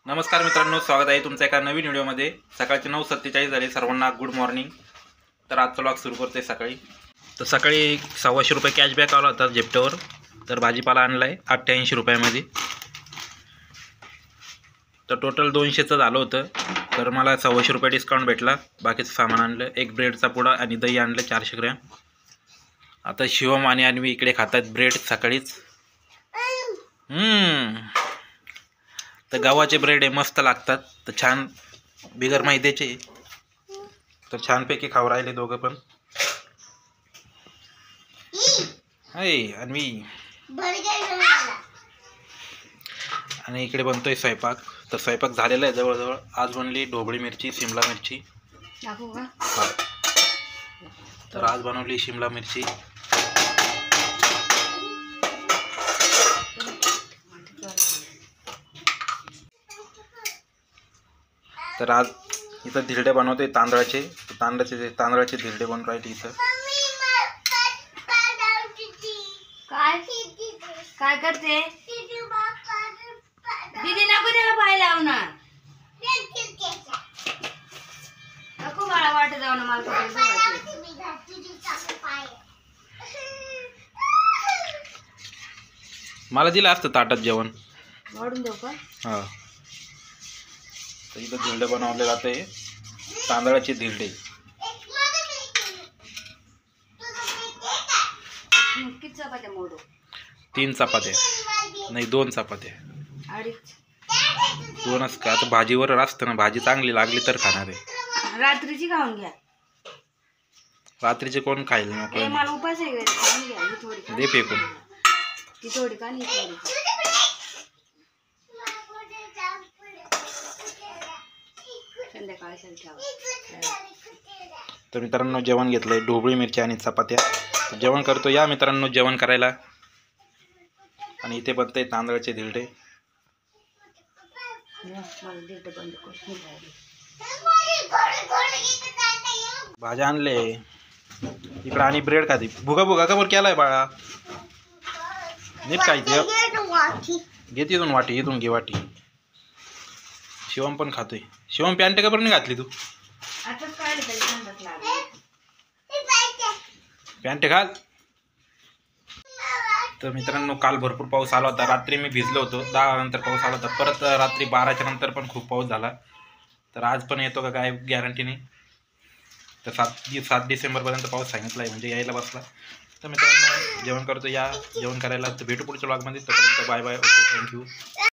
नमस्कार मित्रांनो, स्वागत आहे तुमच्या एका नवीन व्हिडिओमध्ये। सकाळचे 9:47 झाले। सर्वांना गुड मॉर्निंग। तर आजचा व्लॉग सुरू करते सकाळी। तर सकाळी 125 रुपये कॅशबॅक आला होता झेप्टोवर। तर भाजीपाला आणला आहे 88 रुपयामध्ये। तर टोटल 200चं झालं होतं। तर मला 125 रुपये डिस्काउंट भेटला। बाकीचं सामान आणलं, एक ब्रेडचा पुडा आणि दही आणलं 400 ग्रॅम। आता शिवम आणि अन्वी इकडे खातात ब्रेड सकाळीच। तर गव्हाचे ब्रेड आहे, मस्त लागतात। तर छान बिगर मैद्याचे। तर छानपैकी खाऊ राहिले दोघं पण। हाय अन्वी। आणि इकडे बनतोय स्वयंपाक। तर स्वयंपाक झालेला आहे जवळजवळ। आज बनली ढोबळी मिरची, शिमला मिरची। तर आज बनवली शिमला मिरची। तर आज इथं धिरडे बनवते तांदळाचे। तांदळाचे धिरडे बनवून राहिले इथं। काय करते दीदी? नको त्याला पाय लाव ना, नको बाळा, वाट जाऊ ना मला। मला दिलं असतं ताटात जेवण, वाढून देऊ का? हा। तर इथं धिरडे बनवले जाते, तांदळाचे धिरडे। किती चपात्या मोडू? 3 चपात्या नाही, 2 चपात्या। 2.5 2च का? आता भाजीवर असतं ना, भाजी चांगली लागली तर खाणार आहे। रात्रीची खाऊन घ्या। रात्रीचे कोण खाईल? नको, मला उपास आहे घरी, खाऊन घ्या। ही थोडी खा, दे फेकून। ती थोडी खा, ही थोडी खा। संध्याकाळी ठेवा। तर मित्रांनो जेवण घेतलंय, ढोबळी मिरची आणि चपात्या। तर जेवण करतो, या मित्रांनो जेवण करायला। आणि इथे बनतंय तांदळाचे धिरडे। भाज्या आणले इकडं आणि ब्रेड खाते। भुगा भुगा का बरं केलाय बाळा? नीट काय घे तिथून वाटी, इथून घे वाटी। शिवम पण खातोय। शिवम पॅन्ट का बरं नाही घातली तू? पॅन्ट घाल। तर मित्रांनो काल भरपूर पाऊस आला होता। रात्री मी भिजलो होतो, 10 नंतर पाऊस आला होता। परत रात्री 12च्या नंतर पण खूप पाऊस झाला। तर आज पण येतो का काय गॅरंटी नाही। तर 7 डिसेंबरपर्यंत पाऊस सांगितला आहे, म्हणजे यायला बसला। तर मित्रांनो जेवण करतो, या जेवण करायला। तर भेटू पुढच्या व्लॉगमध्ये। तोपर्यंत बाय बाय, ओके, थँक्यू।